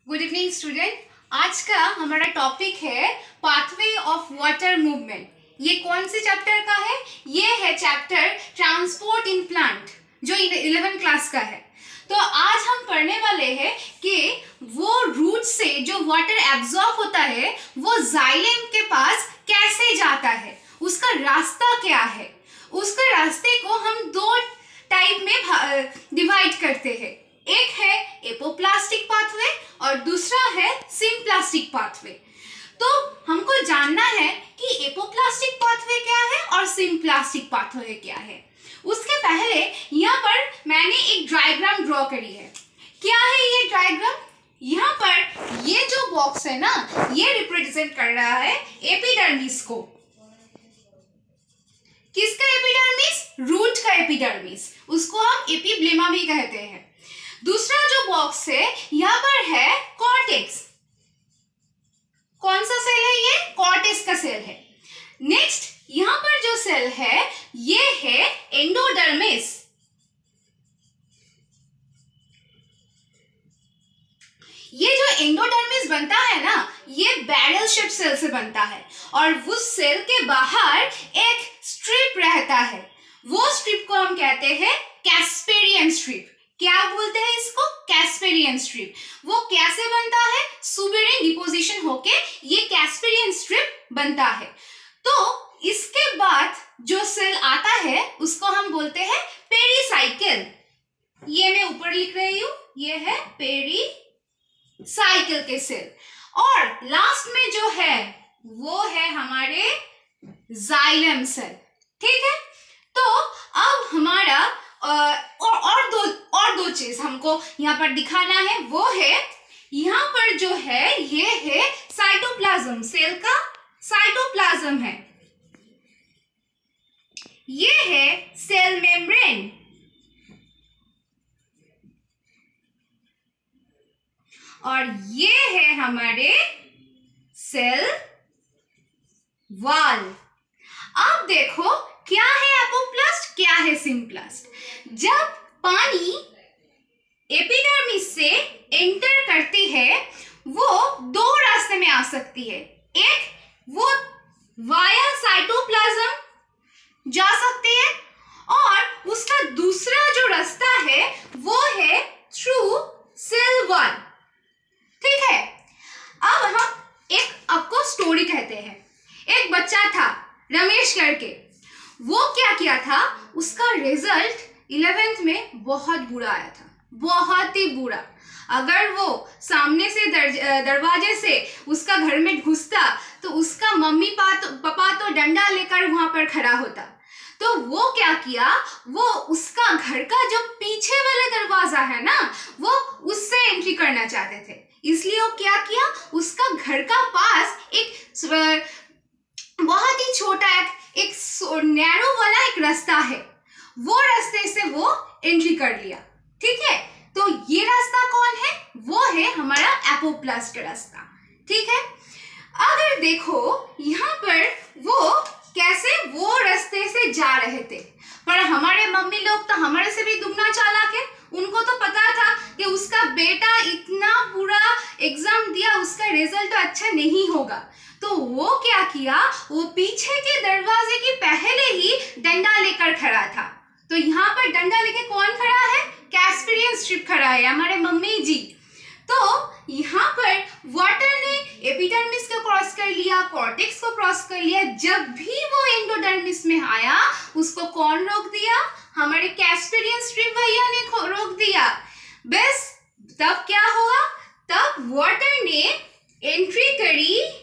Good evening student. आज का हमारा टॉपिक है पाथवे ऑफ वाटर मूवमेंट। ये कौन से चैप्टर का है? ये है चैप्टर ट्रांसपोर्ट इन प्लांट, जो 11th क्लास का है। तो आज हम पढ़ने वाले हैं कि वो रूट से जो वाटर एब्जॉर्ब होता है वो जाइलम के पास कैसे जाता है, उसका रास्ता क्या है। उसके रास्ते को हम दो टाइप में डिवाइड करते हैं। एक है एपोप्लास्टिक पाथवे और दूसरा है सिम्प्लास्टिक पाथवे। तो हमको जानना है कि एपोप्लास्टिक पाथवे क्या है और सिम्प्लास्टिक पाथवे क्या है। उसके पहले यहाँ पर मैंने एक डायग्राम ड्रॉ करी है। क्या है ये डायग्राम? यहाँ पर ये जो बॉक्स है ना, ये रिप्रेजेंट कर रहा है एपिडर्मिस को। किसका एपिडर्मिस? रूट का एपिडर्मिस। उसको हम एपिब्लेमा भी कहते हैं। दूसरा जो बॉक्स है यहाँ पर है कॉर्टेक्स। कौन सा सेल है ये? कॉर्टेक्स का सेल है। नेक्स्ट यहाँ पर जो सेल है ये है एंडोडर्मिस। ये जो एंडोडर्मिस बनता है ना, ये बैरल शेप सेल से बनता है और उस सेल के बाहर एक स्ट्रिप रहता है। वो स्ट्रिप को हम कहते हैं कैस्पेरियन स्ट्रिप। क्या बोलते हैं इसको? Casparian strip. वो कैसे बनता है? सुबेरिन डिपोजिशन होके ये कैस्पेरियन स्ट्रिप बनता है। तो इसके बाद जो सेल आता है उसको हम बोलते हैं पेरीसाइकिल। ये मैं ऊपर लिख रही हूं, ये है पेरीसाइकिल के सेल। और लास्ट में जो है वो है हमारे जाइलम सेल। ठीक है, तो अब हमारा और दो चीज हमको यहाँ पर दिखाना है। वो है यहाँ पर जो है ये है साइटोप्लाज्म। सेल का साइटोप्लाज्म है, ये है सेल मेम्ब्रेन और ये है हमारे सेल वॉल। अब देखो क्या है एपोप्लास्ट, क्या है सिम्प्लास्ट। जब पानी एपिडर्मिस से एंटर करती है वो दो रास्ते में आ सकती है। एक वो वाया साइटोप्लाज्म जा सकती है और उसका दूसरा जो रास्ता है वो है थ्रू सेल वॉल। ठीक है, अब हम आपको स्टोरी कहते हैं। एक बच्चा था रमेश करके, वो क्या किया था, उसका रिजल्ट 11th में बहुत बुरा आया था, बहुत ही बुरा। अगर वो सामने से दरवाजे से उसका घर में घुसता तो उसका मम्मी पापा तो डंडा लेकर वहां पर खड़ा होता। तो वो क्या किया, वो उसका घर का जो पीछे वाला दरवाजा है ना, वो उससे एंट्री करना चाहते थे। इसलिए वो क्या किया, उसका घर का पास एक बहुत ही छोटा एक नैरो वाला एक रास्ता है, वो रास्ते से वो एंट्री कर लिया। ठीक है, तो ये रास्ता कौन है? वो है हमारा एपोप्लास्ट का रास्ता। ठीक है, अगर देखो यहाँ पर वो कैसे वो रास्ते से जा रहे थे, पर हमारे मम्मी लोग तो हमारे से भी दुगना चालाक है। उनको तो पता था कि उसका बेटा इतना बुरा एग्जाम दिया, उसका रिजल्ट तो अच्छा नहीं होगा। तो वो क्या किया, वो पीछे के दरवाजे के पहले ही डंडा लेकर खड़ा था। तो यहाँ पर डंडा लेके कौन खड़ा है? कैस्पेरियन स्ट्रिप खड़ा है, हमारे मम्मी जी। तो यहाँ पर वाटर ने एपिडर्मिस को क्रॉस कर लिया, कॉर्टेक्स को क्रॉस कर लिया। जब भी वो एंडोडर्मिस में आया उसको कौन रोक दिया? हमारे कैस्पेरियन स्ट्रिप भैया ने रोक दिया। बस तब क्या हुआ, तब वाटर ने एंट्री करी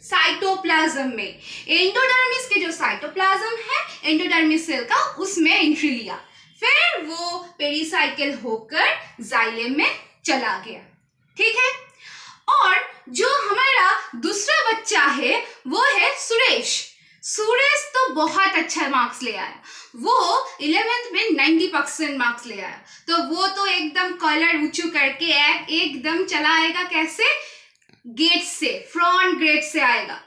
साइटोप्लाज्म में। एंडोडर्मिस के जो साइटोप्लाज्म है एंडोडर्मिस सेल का, उसमें एंट्री लिया। फिर वो पेरीसाइकिल होकर जाइलम में चला गया। ठीक है, और जो हमारा दूसरा बच्चा है वो है सुरेश। सुरेश तो बहुत अच्छा मार्क्स ले आया, वो 11th में 90% मार्क्स ले आया। तो वो तो एकदम कलर ऊंचू करके एकदम चला आएगा। कैसे? गेट से, फ्रंट गेट से आएगा।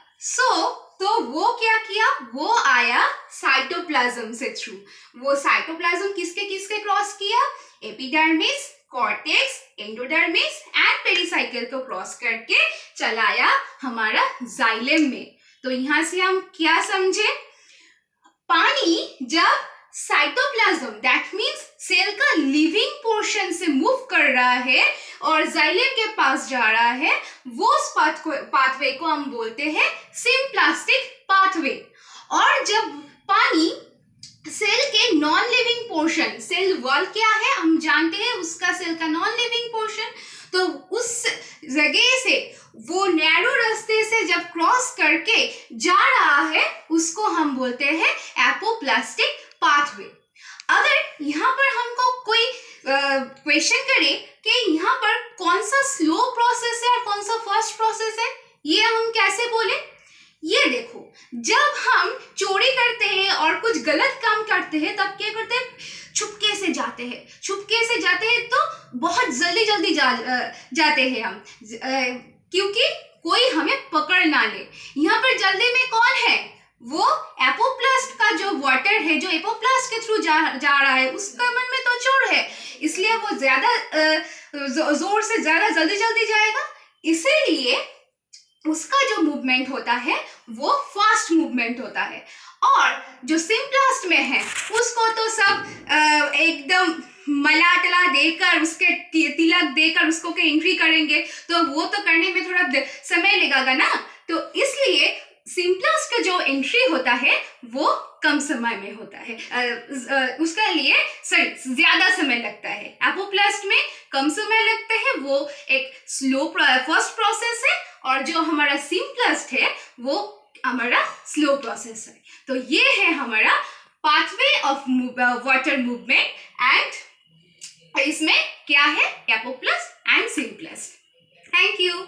तो वो क्या किया, वो आया साइटोप्लाज्म से थ्रू। वो साइटोप्लाज्म किसके क्रॉस किया? Epidermis, cortex, endodermis and pericycle को क्रॉस करके चलाया हमारा जाइलम में। तो यहां से हम क्या समझे, पानी जब साइटोप्लाज्म दैट मीन्स सेल का लिविंग पोर्शन से मूव कर रहा है और जाइलम के पास जा रहा है, वो पाथवे को हम बोलते हैं सिम्प्लास्टिक पाथवे। और जब पानी सेल के non living portion, cell wall क्या है हम जानते हैं, उसका सेल का नॉन लिविंग पोर्शन, तो उस जगह से वो नैरो रास्ते से जब क्रॉस करके जा रहा है उसको हम बोलते हैं एपोप्लास्टिक पाथवे। अगर यहाँ पर हमको कोई क्वेश्चन करे कि यहाँ पर कौन सा स्लो प्रोसेस है और कौन सा फास्ट प्रोसेस है, ये हम कैसे बोले, ये देखो, जब हम चोरी करते हैं और कुछ गलत काम करते हैं तब क्या करते हैं, छुपके से जाते हैं, छुपके से जाते हैं तो बहुत जल्दी जल्दी जाते हैं हम, क्योंकि कोई हमें पकड़ ना ले। यहाँ पर जल्दी में कौन है, वो एपोप्लास्ट का जो वाटर है, जो एपोप्लास्ट के थ्रू जा रहा है, उसका मन में तो चोर है, इसलिए वो ज्यादा जोर से ज्यादा जल्दी जल्दी जाएगा, इसीलिए उसका जो मूवमेंट होता है वो फास्ट मूवमेंट होता है। और जो सिम्प्लास्ट में है उसको तो सब एकदम मला टला देकर, उसके तिलक देकर उसको के एंट्री करेंगे, तो वो तो करने में थोड़ा समय लगेगा ना, तो इसलिए सिम्प्लास्ट का जो एंट्री होता है वो कम समय में होता है, उसके लिए ज्यादा समय लगता है। एपोप्लास्ट में कम समय लगता है, वो एक स्लो फर्स्ट प्रोसेस है, और जो हमारा सिम्प्लास्ट है वो हमारा स्लो प्रोसेस है। तो ये है हमारा pathway of water movement, and इसमें क्या है, apoplast and symplast. Thank you.